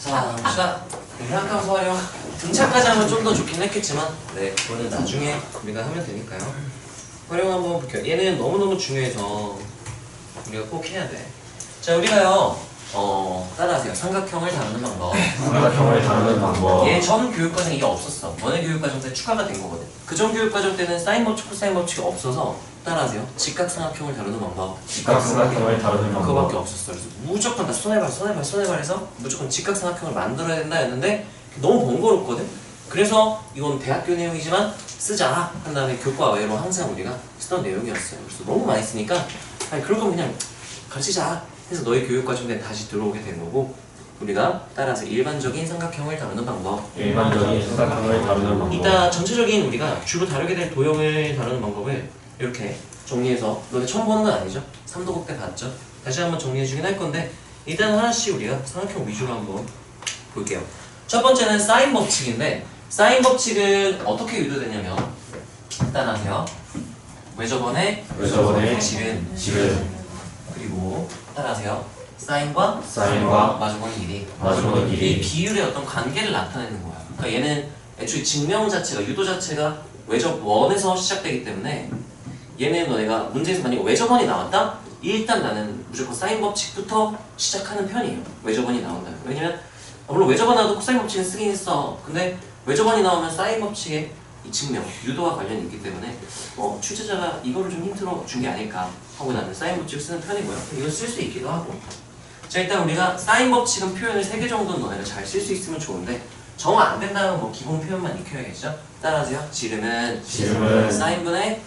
자, 봅시다. 대략함수 활용 등차까지 하면 좀 더 좋긴 했겠지만 네, 그거는 나중에 우리가 하면 되니까요. 활용 한번 볼게요. 얘는 너무너무 중요해서 우리가 꼭 해야 돼. 자, 우리가요 따라하세요. 삼각형을 다루는 방법. 삼각형을 다루는 방법. 얘 전 교육과정 이게 없었어. 너네 교육과정 때 추가가 된 거거든. 그 전 교육과정 때는 사인 법칙, 코사인 법칙이 없어서 따라하세요. 직각삼각형을 다루는 방법. 직각삼각형을 다루는 방법. 그거밖에 없었어. 그래서 무조건 다 손해발 해서 무조건 직각삼각형을 만들어야 된다 했는데 너무 번거롭거든. 그래서 이건 대학교 내용이지만 쓰자 한 다음에 교과 외로 항상 우리가 쓰던 내용이었어요. 그래서 너무 많이 쓰니까 아니 그럴 거면 그냥 가르치자 해서 너희 교육과정 때 다시 들어오게 된 거고, 우리가 따라서 일반적인 삼각형을 다루는 방법. 일반적인 삼각형을 다루는 방법. 이따 전체적인 우리가 주로 다루게 될 도형을 다루는 방법을 이렇게 정리해서, 너네 처음 보는 건 아니죠? 3도국 때 봤죠? 다시 한번 정리해주긴 할 건데 일단 하나씩 우리가 삼각형 위주로 한번 볼게요. 첫 번째는 사인 법칙인데, 사인 법칙은 어떻게 유도되냐면 따라하세요. 외접원의 실은 그리고 따라하세요. 사인과 마주보는 길이. 이 비율의 어떤 관계를 나타내는 거야. 그러니까 얘는 애초에 증명 자체가, 유도 자체가 외접원에서 시작되기 때문에 얘는 너네가 문제에서 만약에 외접원이 나왔다? 일단 나는 무조건 사인 법칙부터 시작하는 편이에요. 외접원이 나온다. 왜냐면 물론 외접원 나와도 코사인 법칙은 쓰긴 있어. 근데 외접원이 나오면 사인 법칙의 이 증명, 유도와 관련이 있기 때문에 출제자가 이거를 좀 힌트로 준 게 아닐까 하고 나는 사인 법칙을 쓰는 편이고요. 이걸 쓸 수 있기도 하고. 자, 일단 우리가 사인 법칙은 표현을 3개 정도는 너네가 잘 쓸 수 있으면 좋은데 정 안 된다면 뭐 기본 표현만 익혀야겠죠? 따라하세요. 지름은 사인분의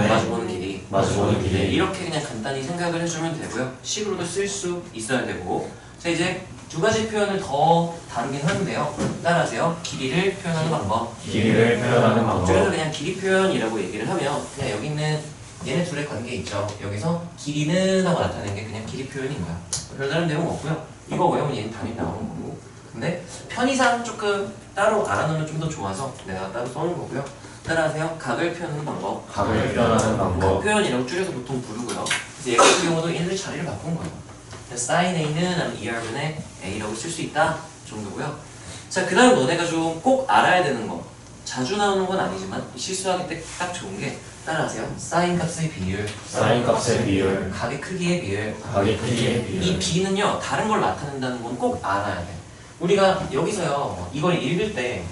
마주보는 길이. 네, 이렇게 그냥 간단히 생각을 해주면 되고요. 식으로도 쓸 수 있어야 되고. 자, 이제 두 가지 표현을 더 다루긴 하는데요. 따라하세요. 길이를 표현하는 방법. 그래서 그냥 길이 표현이라고 얘기를 하면 그냥 여기 있는 얘네 둘의 관계 있죠. 여기서 길이는 하고 나타내는 게 그냥 길이 표현인 거야. 별다른 내용 없고요. 이거 외우면 얘는 당연히 나오는 거고. 근데 편의상 조금 따로 알아놓으면 좀 더 좋아서 내가 따로 써놓은 거고요. 따라하세요. 각을 표현하는 방법. 각 표현이라고 줄여서 보통 부르고요. 그래서 얘 같은 경우도 얘네들 자리를 바꾼 거예요. sin a는 ER분의 a라고 쓸 수 있다 정도고요. 자, 그 다음 너네가 좀 꼭 알아야 되는 거, 자주 나오는 건 아니지만 실수하기 때 딱 좋은 게 따라하세요. 사인 값의 비율, 각의 크기의 비율. 이 비는요 다른 걸 나타낸다는 건 꼭 알아야 돼. 우리가 여기서요 이걸 읽을 때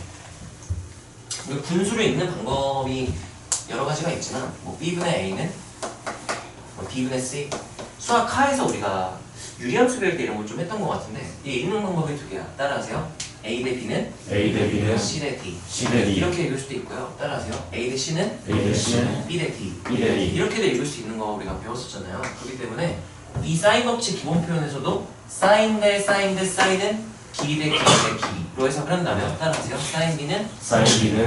우리가 분수를 읽는 방법이 여러 가지가 있지만 뭐 b분의 a는 b분의 c, 수학 카에서 우리가 유리함수 배울 때 이런 걸 좀 했던 것 같은데 이 읽는 방법이 두 개야. 따라하세요. A 대 B는 C 대 D. 이렇게 읽을 수도 있고요. 따라하세요. A 대 C는 B 대 D. 이렇게도 읽을 수 있는 거 우리가 배웠었잖아요. 그렇기 때문에 이 사인 법칙 기본 표현에서도 사인 대 사인은 길이 대 길이로 해석을 한다면 따라하세요. 사인 B는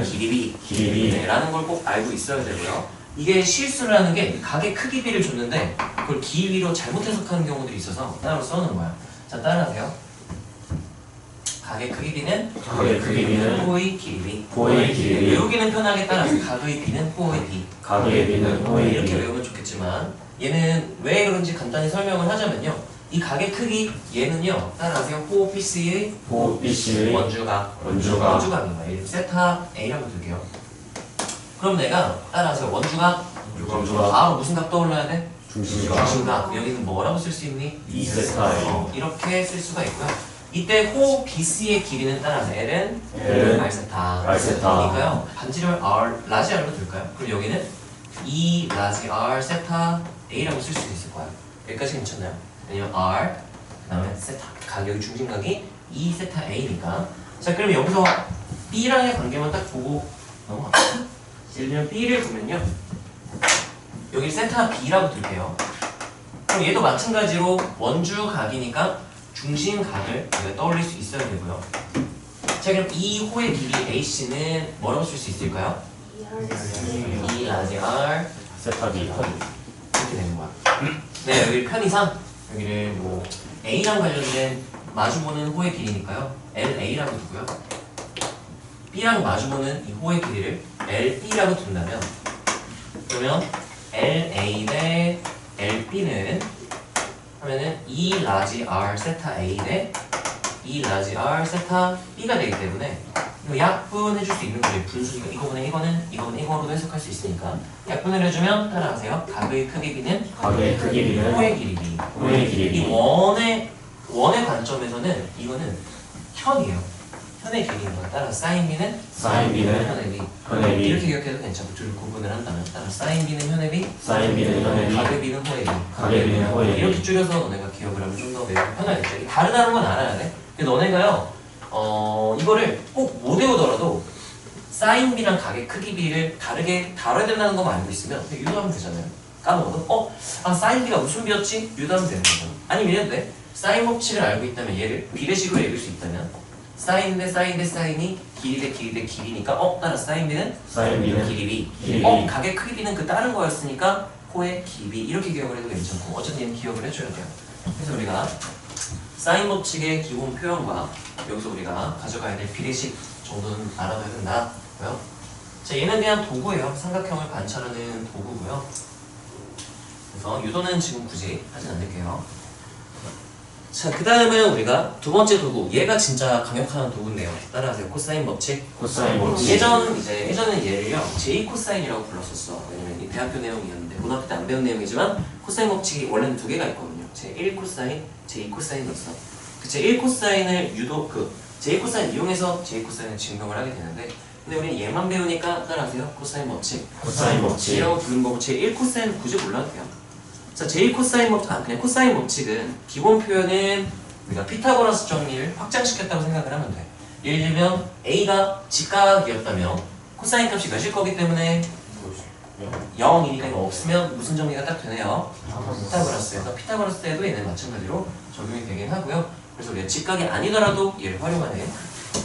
길이 B 네, 라는 걸 꼭 알고 있어야 되고요. 이게 실수를 하는 게 각의 크기 비를 줬는데 그걸 길이로 잘못 해석하는 경우들이 있어서 따로 써놓은 거야. 자, 따라하세요. 각의 크기 비는 호의 길이 B. 외우기는 편하게 따라서 각의 B는 호의 B. 이렇게 외우면 좋겠지만 얘는 왜 그런지 간단히 설명을 하자면요. 이 각의 크기 얘는요 따라하세요. 호 BC의 원주각인 거예요. 세타 A라고 둘게요. 그럼 내가 따라하세요. 원주각 바로 무슨 각 떠올라야 돼? 중심각. 여기는 뭐라고 쓸 수 있니? 2세타. 이렇게 쓸 수가 있고요. 이때 호 BC의 길이는 따라서 L은 R세타. 그러니까요 반지름 R, 라지 R로 둘까요? 그럼 여기는 2 라지 R 세타 A라고 쓸 수 있을 거야. 여기까지 괜찮나요? 왜냐면 R 그 다음에 세타, 여기 중심각이 2 세타 A니까. 자, 그럼 여기서 B랑의 관계만 딱 보고 넘어갑시다. 예를 들면 B를 보면요 여기 세타 B라고 둘게요. 그럼 얘도 마찬가지로 원주각이니까 중심각을 우리가 떠올릴 수 있어야 되고요. 자, 그럼 이 호의 길이 AC는 뭐라고 쓸 수 있을까요? 2 라지 R 세타 B. 이렇게 되는 거야. 네, 여기 편의상 여기를 뭐 A랑 관련된 마주보는 호의 길이니까요 LA라고 두고요. B랑 마주보는 이 호의 길이를 LB라고 둔다면 그러면 LA 대 LB는 하면은 2 라지 R 세타 A 대 E 라지 R 세타 B가 되기 때문에 이거 약분해줄 수 있는 거죠. 분수니까 이거분의 이거로도 해석할 수 있으니까 약분을 해주면 따라하세요. 각의 크기 B는 각의 크기 B는 호의 길이 B. 호의 길이 이 B. 원의 관점에서는 이거는 현이에요. 현의 길이인 거야. 따라서 사인 B는 사인 B는 현의 B. 현의 B. 이렇게 기억해도 괜찮고 둘을 구분을 한다면 따라서 사인 B는 현의 B, 사인 B는 현의 B. 각의 B는 호의 B. 각의 B는 호의 B. 이렇게 줄여서 너네가 기억을 하면 좀 더 외우기 편하겠죠. 이게 다르다는 건 알아야 돼. 근데 너네가요, 이거를 꼭 못 외우더라도 사인 B랑 각의 크기 B를 다르게 다뤄야 된다는 것만 알고 있으면 그냥 유도하면 되잖아요. 까먹어도 사인 B가 무슨 B였지? 유도하면 되는 거잖아. 아니면 이래도 돼. 사인 법칙을 알고 있다면 얘를 비례식으로 읽을 수 있다면 사인 대 사인이 길이 대 길이니까 따라 사인 B는 사인 B는 길이 B. 길이 B. 각의 크기 B는 그 다른 거였으니까 호의 길이 B. 이렇게 기억을 해도 괜찮고 어쨌든 얘는 기억을 해줘야 돼요. 그래서 우리가 사인 법칙의 기본 표현과 여기서 우리가 가져가야 될 비례식 정도는 알아둬야 된다고요. 자, 얘는 그냥 도구예요. 삼각형을 관찰하는 도구고요. 그래서 유도는 지금 굳이 하진 않을게요. 자, 그 다음은 우리가 두 번째 도구. 얘가 진짜 강력한 도구인데요. 따라하세요. 코사인 법칙. 코사인 법칙. 예전에는 얘를요 J 코사인이라고 불렀었어. 왜냐면 이 대학교 내용이었는데 고등학교 때 안 배운 내용이지만 코사인 법칙이 원래는 두 개가 있거든요. 제1 코사인, 제2 코사인이 있어. 그 제1 코사인을 제1 코사인 이용해서 제2 코사인을 증명을 하게 되는데, 근데 우리는 얘만 배우니까 따라하세요. 코사인 법칙. 코사인 법칙. 이라고 부르는 거고 제1 코사인은 굳이 몰라도 돼요. 자, 제1 코사인 법칙, 그냥 코사인 법칙은 기본 표현은 우리가 피타고라스 정리를 확장시켰다고 생각을 하면 돼. 예를 들면 A가 직각이었다면 코사인 값이 몇일 거기 때문에 0이 되고 없으면 무슨 정리가 딱 되네요. 피타고라스에서 피타고라스 때도 얘는 마찬가지로 적용이 되긴 하고요. 그래서 우리가 직각이 아니더라도 얘를 활용하는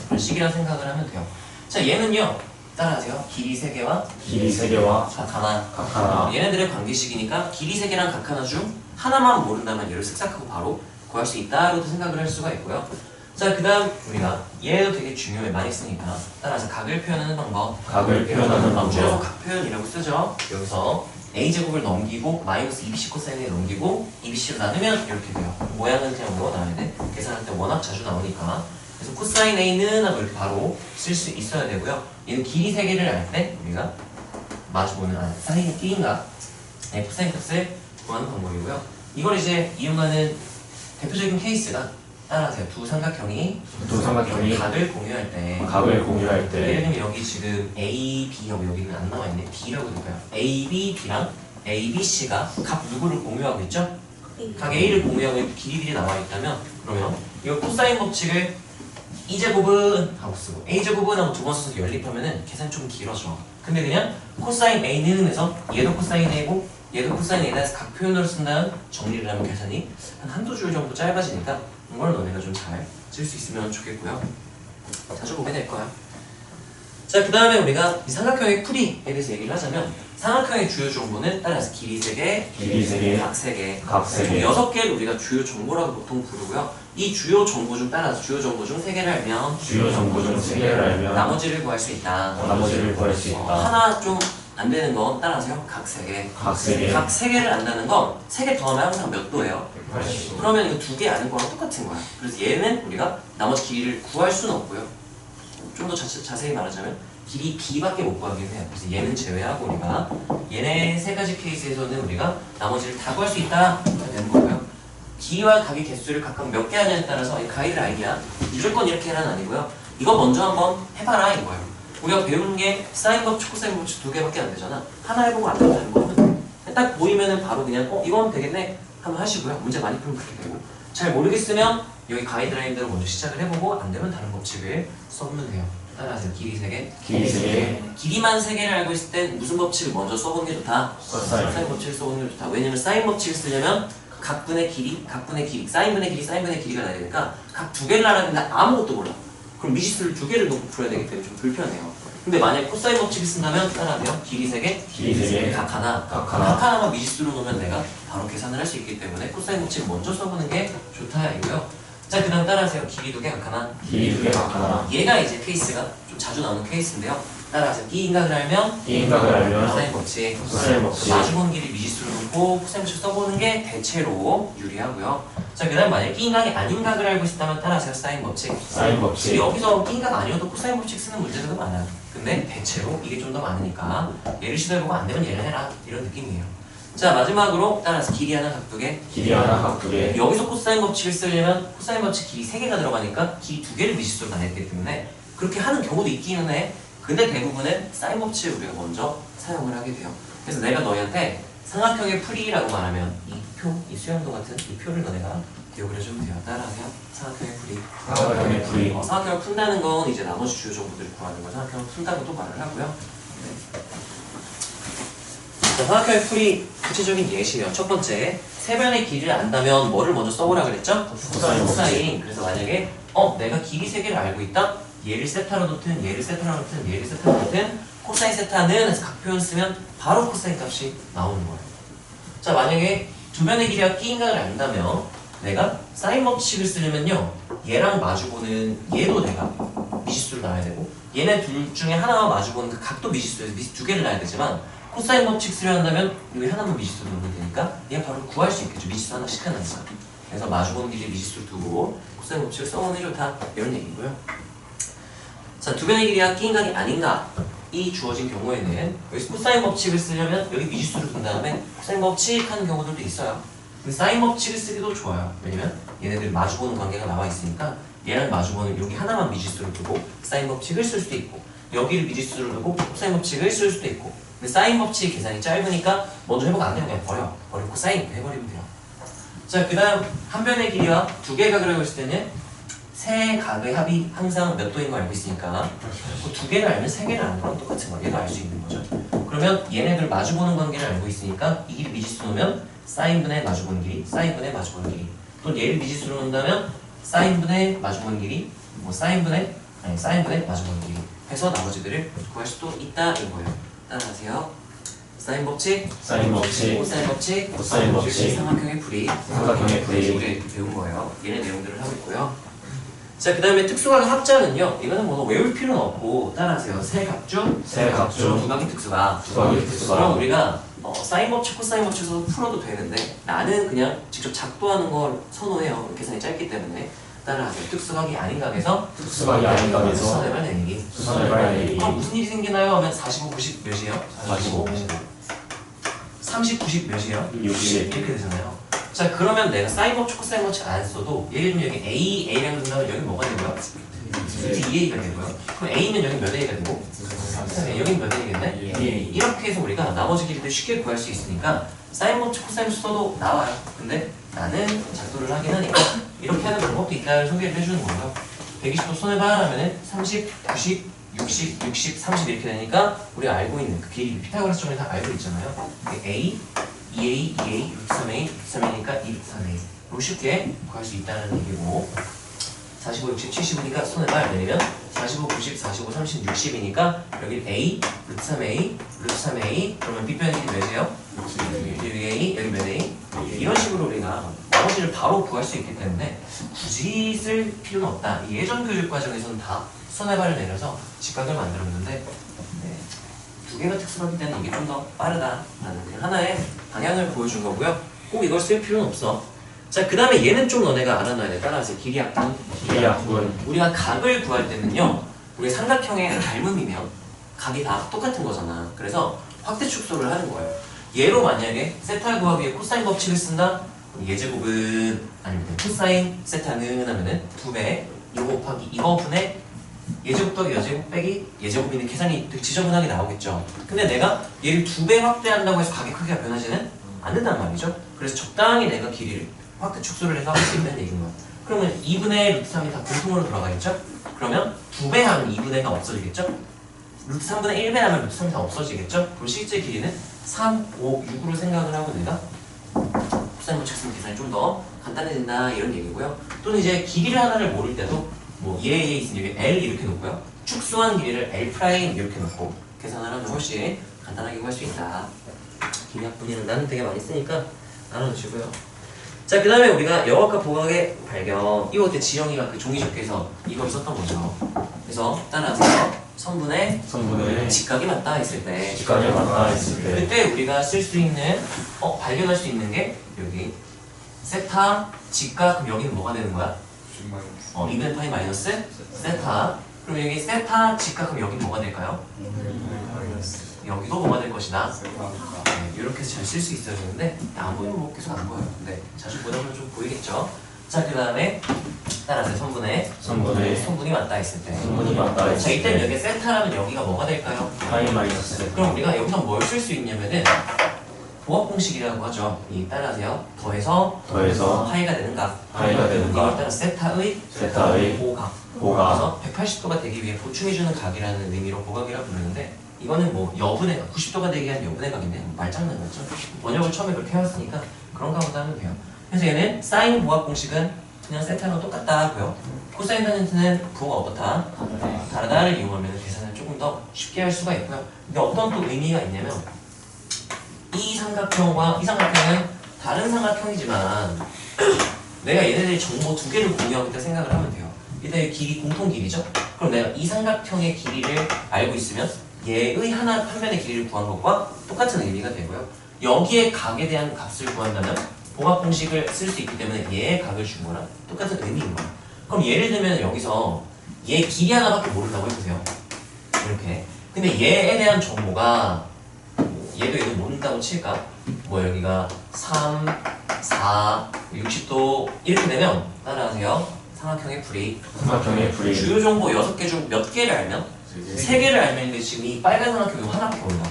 그런 식이라 생각을 하면 돼요. 자, 얘는요. 따라하세요. 길이 3개와 길이 3개와 각 하나. 각 하나. 얘네들의 관계식이니까 길이 3개랑 각 하나 중 하나만 모른다면 얘를 습삭하고 바로 구할 수 있다라고도 생각을 할 수가 있고요. 자, 그 다음 우리가 얘도 되게 중요해. 많이 쓰니까. 따라서 각을 표현하는 방법. 각을 표현하는 줄여서 방법. 각 표현이라고 쓰죠. 여기서 a제곱을 넘기고 마이너스 2bc 코사인에 넘기고 2bc로 나누면 이렇게 돼요. 모양은 그냥 뭐 나와야 돼? 계산할 때 워낙 자주 나오니까. 그래서 코사인 a는 하고 이렇게 바로 쓸 수 있어야 되고요. 얘는 길이 3개를 알 때 우리가 마주보는 사인이 B인가? 코사인 값을 구하는 방법이고요. 이걸 이제 이용하는 대표적인 케이스가 따라하세요. 두 삼각형이 각을 공유할 때 각을 공유할 예를 때 들면 여기 지금 A, B하고 여기는 안 나와 있네. B라고 해볼까요? A, B, B랑 A, B, C가 각 누구를 공유하고 있죠? 각 A를 공유하고 있고 길이 B에 나와 있다면 그러면 이거 코사인 법칙을 E제곱은 하고 쓰고 A제곱은 하고 두 번 써서 연립하면은 계산이 좀 길어져. 근데 그냥 코사인 A는 해서 얘도 코사인 A고 얘도 코사인 A다 해서 각 표현으로 쓴 다음 정리를 하면 계산이 한두 줄 정도 짧아지니까 이걸 너네가 좀 잘 쓸 수 있으면 좋겠고요. 자주 보게 될 거야. 자, 그 다음에 우리가 이 삼각형의 풀이에 대해서 얘기를 하자면 삼각형의 주요 정보는 따라서 길이 3개, 길이 3개, 각 3개, 각 3개. 6개를 우리가 주요 정보라고 보통 부르고요. 이 주요 정보 중 따라서 주요 정보 중 3개를 알면 주요 정보 중 3개를 알면 나머지를 구할 수 있다. 나머지를 구할 수 있다. 하나 좀 안 되는 건 따라서요. 각 3개. 각 3개. 각 3개를 안다는 건 3개 더하면 항상 몇 도예요? 180도. 그러면 이거 2개 아는 거랑 똑같은 거야. 그래서 얘는 우리가 나머지 길이를 구할 수는 없고요. 좀 더 자세히 말하자면 길이 B밖에 못 구하긴 해요. 그래서 얘는 제외하고 우리가 얘네 3가지 케이스에서는 우리가 나머지를 다 구할 수 있다 되는 거고요. 길이와 각의 개수를 각각 몇 개 하냐에 따라서 이 가이드 라인이야. 무조건 이렇게 해라는 아니고요. 이거 먼저 한번 해봐라 이거예요. 우리가 배우는 게 사인 법칙, 코사인 법칙 2개밖에 안 되잖아. 하나 해보고 안 된다는 거는 딱 보이면은 바로 그냥 이건 되겠네 하면 하시고요. 문제 많이 풀면 그렇게 되고 잘 모르겠으면 여기 가이드라인대로 먼저 시작을 해보고 안 되면 다른 법칙을 써보면 돼요. 따라하세요. 길이 3개. 길이 3개. 길이만 3개를 알고 있을 땐 무슨 법칙을 먼저 써보는 게 좋다? 코사인. 사인 법칙을 써보는 게 좋다. 왜냐면 사인 법칙을 쓰려면 각분의 길이, 사인분의 길이, 사인분의 길이가 나야 되니까 각 2개를 알았는데 아무것도 몰라. 그럼 미지수를 2개를 놓고 풀어야 되기 때문에 좀 불편해요. 근데 만약 코사인 법칙을 쓴다면 따라하세요. 길이 3개, 길이 3개, 각 하나. 각 하나. 각 하나만 미지수로 놓으면 내가 바로 계산을 할 수 있기 때문에 코사인 법칙을 먼저 써보는 게 좋다 이고요. 자, 그 다음 따라하세요. 길이 2개, 각 하나. 길이 2개, 각 하나. 얘가 이제 케이스가 좀 자주 나오는 케이스인데요. 따라서 D인각을 알면 D인각을 알면 코사인 법칙. 코사인 법칙. 마주보는 길이 미지수를 놓고 코사인 법칙 써보는 게 대체로 유리하고요. 자, 그 다음 만약에 D인각이 아닌 각을 알고 있다면 따라서 사인 법칙. 사인 법칙. 여기서 D인각 아니어도 코사인 법칙 쓰는 문제들도 많아요. 근데 대체로 이게 좀 더 많으니까 얘를 시도해보고 안 되면 얘를 해라 이런 느낌이에요. 자, 마지막으로 따라서 길이 하나 각두개. 길이 하나 각 두 개. 여기서 코사인 법칙을 쓰려면 코사인 법칙 길이 3개가 들어가니까 길이 2개를 미지수로 나눴기 때문에 그렇게 하는 경우도 있기는 해. 근데 대부분은 사인 법칙을 우리가 먼저 사용을 하게 돼요. 그래서 내가 너희한테 삼각형의 풀이라고 말하면 이 표, 이 수영도 같은 이 표를 너네가 기억을 해주면 돼요. 따라하세요. 삼각형의 풀이. 삼각형의 풀이. 삼각형을 푼다는 건 이제 나머지 주요 정보들을 구하는 거 삼각형을 푼다고 또 말을 하고요. 네. 자, 삼각형의 풀이 구체적인 예시예요. 첫 번째, 세변의 길이를 안다면 뭐를 먼저 써보라 그랬죠? 코사인. 그래서 만약에 내가 길이 3개를 알고 있다? 얘를 세타로 놓든 얘를 세타로 놓든 얘를 세타로 놓든 코사인 세타는 해서 각 표현 쓰면 바로 코사인 값이 나오는 거예요. 자, 만약에 두 변의 길이와 D인각을 안다면 내가 사인 법칙을 쓰려면요 얘랑 마주보는 얘도 내가 미지수를 놔야 되고 얘네 둘 중에 하나와 마주보는 그 각도 미지수에서 미지수 2개를 놔야 되지만 코사인 법칙 쓰려 한다면 여기 하나만 미지수로 놓으면 되니까 얘가 바로 구할 수 있겠죠. 미지수 하나씩 하나니까. 그래서 마주보는 길이에 미지수를 두고 코사인 법칙을 써보는 게 좋다 이런 얘기고요. 자, 두 변의 길이와 D인각이 아닌가 이 주어진 경우에는 여기서 코사인 법칙을 쓰려면 여기 미지수를 둔 다음에 코사인 법칙 하는 경우들도 있어요. 근데 사인 법칙을 쓰기도 좋아요. 왜냐면 얘네들 마주보는 관계가 나와 있으니까 얘랑 마주보는 여기 하나만 미지수를 두고 사인 법칙을 쓸 수도 있고 여기를 미지수를 두고 코사인 법칙을 쓸 수도 있고 근데 사인 법칙 계산이 짧으니까 먼저 해보고 안 되면 그냥 버리고 사인 해버리면 돼요. 자, 그 다음 한 변의 길이와 두 개의 각을 알고 있을 때는 세 각의 합이 항상 몇 도인 걸 알고 있으니까 그 두 개를 알면 세 개를 아는 거랑 똑같은 거 얘도 알 수 있는 거죠. 그러면 얘네들 마주보는 관계를 알고 있으니까 이 길이 미지수 놓으면 사인분의 마주보는 길이, 사인분의 마주보는 길이 또 얘를 미지수로 놓는다면 사인분의 마주보는 길이 사인분의 마주보는 길이 해서 나머지들을 구할 수도 있다 이거예요. 따라하세요. 사인 법칙, 사인 법칙. 코사인 법칙, 코사인 법칙. 삼각형의 풀이, 삼각형의 풀이. 우리가 이렇게 배운 거예요. 얘네 내용들을 하고 있고요. 자, 그 다음에 특수각의 합자는요. 이거는 뭐 외울 필요는 없고 따라하세요. 세 각중, 세 각중. 두 각의 특수각. 두 각의 특수각. 그럼 우리가 사인 법칙, 코사인 법칙에서 풀어도 되는데 나는 그냥 직접 작도하는 걸 선호해요. 계산이 짧기 때문에. 따라하세요. 특수각이 아닌 각에서 특수각이 아닌 각에서 수선해발 내리기. 수선해발 내리기. 그럼 무슨 일이 생기나요? 하면 45, 90 몇이에요? 45. 30, 90 몇이에요? 60. 이렇게 되잖아요. 자, 그러면 내가 사인 법칙, 코사인 법칙 안 써도 예를 들면 여기 A라고 쓴다면 여기 뭐가 되고요? 2A가 되고요. 그럼 A는 여기 몇 A가 되고? 여기 몇 A겠네? 2A. 이렇게 해서 우리가 나머지 길이들 쉽게 구할 수 있으니까 사인 법칙, 코사인 법칙 써도 나와요. 근데 나는 작도를 하긴 하니까 이렇게 하는 방법도 있다를 소개를 해주는 거고요. 120도 손해봐 하면은 30, 90, 60, 60, 30 이렇게 되니까 우리가 알고 있는 그 길이 피타고라스 정리 다 알고 있잖아요. A, 2A, 2A, 3A, 3A니까 2, 3A로 쉽게 구할 수 있다는 얘기고 45, 60, 70이니까 손해발 내리면 45, 90, 45, 30, 60이니까 여기 A, 루트 3A, 루트 3A 그러면 B편이 몇이에요? 6A, 여기 몇 A? 이런 식으로 우리가 나머지를 바로 구할 수 있기 때문에 굳이 쓸 필요는 없다. 예전 교육 과정에서는 다 손해발을 내려서 직각을 만들었는데 네. 두 개가 특수하기 때문에 이게 좀 더 빠르다라는 그냥 하나의 방향을 보여준 거고요. 꼭 이걸 쓸 필요는 없어. 자, 그 다음에 얘는 좀 너네가 알아놔야 돼. 따라서 길이약분. 길이약분. 우리가 각을 구할 때는요. 우리 삼각형의 닮음이면 각이 다 똑같은 거잖아. 그래서 확대 축소를 하는 거예요. 얘로 만약에 세타 구하기 위해 코사인 법칙을 쓴다? 그럼 예제곱은 아닙니다. 코사인 세타는 하면은 2배 이거 곱하기 이거 분의 예제곱 더하기 여제곱 빼기 예제곱이는 계산이 되게 지저분하게 나오겠죠. 근데 내가 얘를 2배 확대한다고 해서 각의 크기가 변하지는 않는단 말이죠. 그래서 적당히 내가 길이를 확대 축소를 해서 할 수 있다는 얘기인 거야. 그러면 2분의 루트 3이 다 공통으로 들어가겠죠? 그러면 2배 하면 2분의가 없어지겠죠? 루트 3분의 1배 하면 루트 3이 다 없어지겠죠? 그럼 실제 길이는 3, 5, 6으로 생각을 하고 내가 코사인 법칙 쓰면 계산이 좀 더 간단해진다 이런 얘기고요. 또는 이제 길이를 하나를 모를 때도 뭐 얘에 있으니 여기 L 이렇게 놓고요. 축소한 길이를 L 프라임 이렇게 놓고 계산을 하면 훨씬 간단하게 구할 수 있다. 길이학분위는 나는 되게 많이 쓰니까 알아두시고요. 자, 그 다음에 우리가 영어과 보각의 발견 이거 그때 지영이가 그 종이 접기에서 이걸 썼던 거죠. 그래서 따라서 선분의 성분의 직각이 맞닿아 있을 때 직각이 맞닿아 있을 때 그때 우리가 쓸 수 있는 발견할 수 있는 게 여기 세타 직각. 그럼 여기는 뭐가 되는 거야? 2분의 파이 마이너스 세타. 그럼 여기 세타 직각. 그럼 여기 뭐가 될까요? 여기도 뭐가 될 것이다. 네, 이렇게 해서 잘 쓸 수 있어야 되는데 안 보이면 뭐 계속 안 보여요. 근데 자주 보다 보면 좀 보이겠죠. 자, 그 다음에 따라서 선분의 성분이 맞닿아 있을 때. 성분이 맞닿아 자, 있을 이때는 때 여기 세타라면 여기가 뭐가 될까요? 파이 마이너스 그럼 우리가 여기서 뭘 쓸 수 있냐면은 보합 공식이라고 하죠. 이 따라서요. 더해서 파이가 되는 각. 파이가 되는 이걸 각 따라 세타의 보각. 보각 그래서 180도가 되기 위해 보충해주는 각이라는 의미로 보각이라고 부르는데 이거는 뭐 여분의 각, 90도가 되기 위한 여분의 각인데 말장난 같죠? 번역을 처음에 그렇게 해왔으니까 그런 각으로 하면 돼요. 그래서 얘는 사인 보합 공식은 그냥 세타랑 똑같다고요. 코사인 탄젠트는 부호가 어떻다? 다르다를 이용하면 계산을 조금 더 쉽게 할 수가 있고요. 근데 어떤 또 의미가 있냐면 이 삼각형과 이 삼각형은 다른 삼각형이지만 내가 얘네들이 정보 두 개를 공유하고 있다 생각을 하면 돼요. 일단 길이 공통 길이죠? 그럼 내가 이 삼각형의 길이를 알고 있으면 얘의 한 면의 길이를 구한 것과 똑같은 의미가 되고요. 여기에 각에 대한 값을 구한다면 보합 공식을 쓸 수 있기 때문에 얘의 각을 준 거랑 똑같은 의미인 거예요. 그럼 예를 들면 여기서 얘 길이 하나밖에 모른다고 해보세요. 이렇게. 근데 얘에 대한 정보가 얘도 모른다고 칠까? 뭐 여기가 3, 4, 60도 이렇게 되면 따라하세요. 삼각형의 풀이 주요 정보 6개 중 몇 개를 알면? 3개를 알면 있는데 지금 이 빨간 삼각형이 하나밖에 몰라.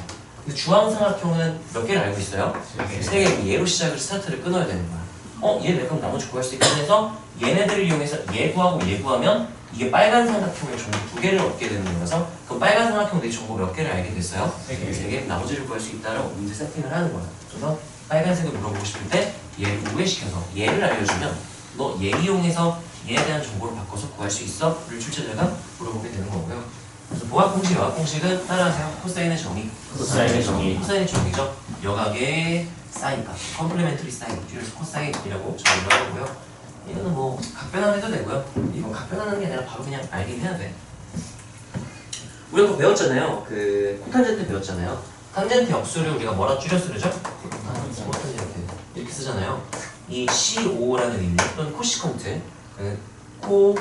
근데 주황 삼각형은 몇 개를 알고 있어요? 3개. 얘로 시작을 스타트를 끊어야 되는 거야. 얘 그럼 나머지 구할 수 있겠네 해서 얘네들을 이용해서 얘 구하고 얘 구하면 이게 빨간 삼각형의 정보 2개를 얻게 되는 거라서 그럼 빨간 삼각형들이 정보 몇 개를 알게 됐어요? 3개. 나머지를 구할 수 있다라고 문제 세팅을 하는 거야. 그래서 빨간색을 물어보고 싶을 때 얘를 우회시켜서 얘를 알려주면 너 얘 이용해서 얘에 대한 정보를 바꿔서 구할 수 있어? 를 출제자가 물어보게 되는 거고요. 그래서 보합 공식, 여각 공식은 따라하세요. 코사인의 정의. 코사인의 정의죠. 여각의 사인값, 컴플리멘터리 사인, 줄여서 코사인이라고 정의를 하고요. 이거는 뭐 각변환해도 되고요. 이건 각변하는 게 아니라 바로 그냥 알긴 해야 돼. 우리가 그거 배웠잖아요. 그 코탄젠트 배웠잖아요. 탄젠트 역수를 우리가 뭐라 줄여서 그러죠? 코탄젠트 이렇게 쓰잖아요. 이 C5라는 의미 또는 코시컨트, 코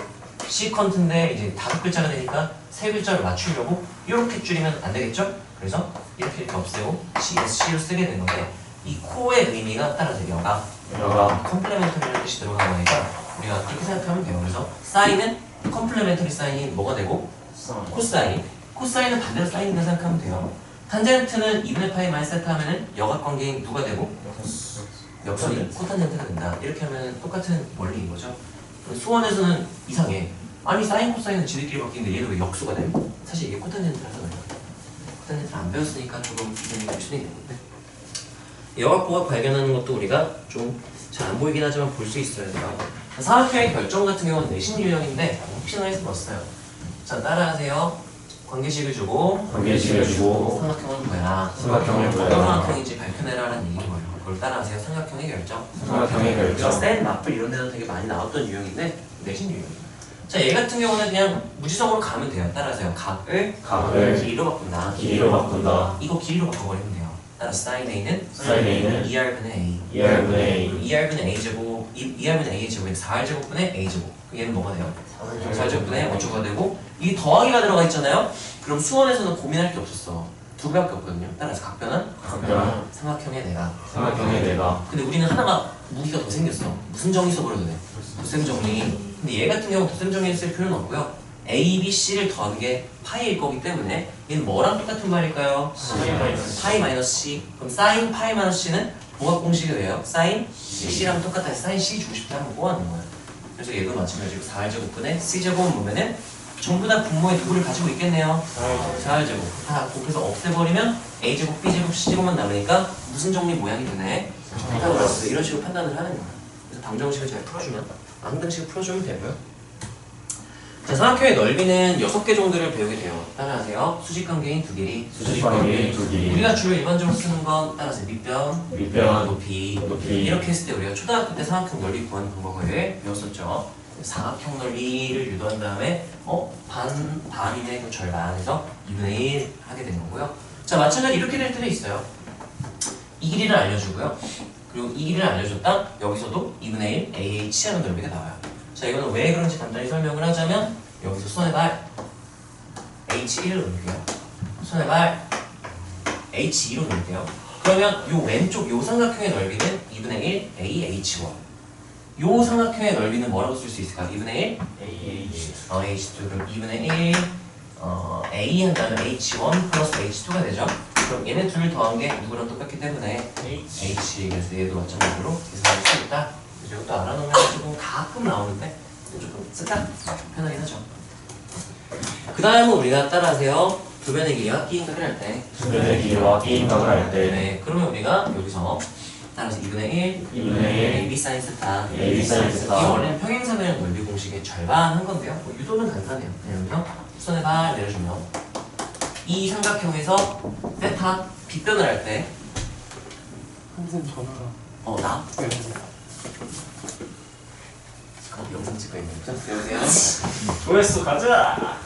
시컨트인데 이제 5글자가 되니까 3글자를 맞추려고 이렇게 줄이면 안 되겠죠? 그래서 이렇게 없애고 CSC로 쓰게 된 건데 이 코의 의미가 따라서 여각 컴플레멘터리라는 뜻이 들어간 거니까 우리가 그렇게 생각하면 돼요. 그래서 사인은 컴플레멘터리 사인이 뭐가 되고 코사인은 반대로 사인이라 생각하면 돼요. 탄젠트는 2분의 파이 마이너스 세타 하면은 여각 관계인 누가 되고 역선이 코탄젠트가 된다. 이렇게 하면 똑같은 원리인 거죠. 수원에서는 이상해. 아니 사인 코사인은 지들끼리 바뀌는데 얘는 왜 역수가 돼? 사실 이게 코탄젠트라서 그래요. 코탄젠트를 안 배웠으니까 조금 이상이 될 수도 있는데 여각보각 발견하는 것도 우리가 좀 잘 안 보이긴 하지만 볼 수 있어야 돼요. 사각형의 결정 같은 경우는 내신 유형인데 혹시나 해서 봤어요. 자, 따라하세요. 관계식을 주고 삼각형을 구해라. 삼각형을 어떤 구해라. 삼각형인지 밝혀내라라는 얘기인 거예요. 그걸 따라하세요. 삼각형의 결정. 센, 마플 이런 데서 되게 많이 나왔던 유형인데 내신 유형이에요. 자, 얘 같은 경우는 그냥 무지성으로 가면 돼요. 따라하세요. 각을 길이로 바꾼다. 이거 길이로 바꿔버리면 돼요. 따라서 사인 A는 2R분의 A. 2R분의 A제곱, 2R분의 A의 제곱은 4R제곱분의 A제곱. 얘는 뭐가 돼요? 4R제곱분의 어쩌고가 되고 이게 더하기가 들어가 있잖아요? 그럼 수원에서는 고민할 게 없었어. 두 개밖에 없거든요. 따라서 각변은 삼각형의 내가. 근데 우리는 하나가 무기가 더 생겼어. 무슨 정의 써버려도 돼? 덧셈 정리. 근데 얘 같은 경우 덧셈 정리를 쓸 필요는 없고요. A, B, C를 더한 게 파이일 거기 때문에 얘는 뭐랑 똑같은 말일까요? 파이 마이너스 C. 그럼 사인 파이 마이너스 C는 보합 공식이 왜요? 사인 C랑 똑같아. 사인 C 주고 싶다 하면 뭐 하는 거야? 그래서 얘도 마찬가지로 4R제곱분의 C제곱을 보면은 전부 다 분모의 누구를 가지고 있겠네요. 4R제곱. 다 곱해서 없애버리면 A제곱, B제곱, C제곱만 남으니까 무슨 정리 모양이 되네? 피타고라스. 이런 식으로 판단을 하는 거야. 그래서 방정식을 잘 풀어주면 항등식을 풀어주면 되고요. 자, 삼각형의 넓이는 6개 정도를 배우게 돼요. 따라하세요. 수직관계인 두 길이. 우리가 주로 일반적으로 쓰는 건 따라서 밑변, 높이. 이렇게 했을 때 우리가 초등학교 때 삼각형 넓이 구하는 방법을 배웠었죠. 사각형 넓이를 유도한 다음에 반인의 그 절반에서 2분의 1 하게 된 거고요. 자, 마찬가지 이렇게 될 때도 있어요. 이 길이를 알려주고요. 그리고 이 길이를 알려줬다. 여기서도 2분의 1 AH 하는 넓이가 나와요. 자, 이거는 왜 그런지 간단히 설명을 하자면 여기서 손의 발 H1을 놓을게요. 손의 발 H2로 놓을게요. 그러면 요 왼쪽 요 삼각형의 넓이는 2분의 1 AH1. 요 삼각형의 넓이는 뭐라고 쓸 수 있을까? 2분의 1 AH. H2. 그럼 2분의 1 A 한다면 H1 플러스 H2가 되죠. 그럼 얘네 둘 더한 게 누구랑 똑같기 때문에 H. 그래서 얘도 마찬가지로 계산할 수 있다. 그래서 이것도 알아놓으면 조금 가끔 나오는데 조금 쓰다 편하긴 하죠. 그 다음은 우리가 따라하세요. 두 변의 길이와 끼임각을 할 때. 두 변의 길이와 끼임각을 할 때. 네, 그러면 우리가 여기서 따라서 2분의 1 2분의 1 AB 사인 스타. AB 사인 스타. 이거 원래는 평행사변 넓이 공식의 절반 한 건데요. 뭐 유도는 간단해요. 그냥 손에 발 내려주면 이 삼각형에서 세타 빗변을 할 때. 선생님 전화가. 나? 네. 영상 찍고 있는 거죠? 여보세요? 조회수 가자.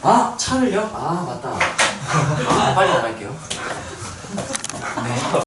아, 차를요? 아, 맞다. 빨리 나갈게요. 네.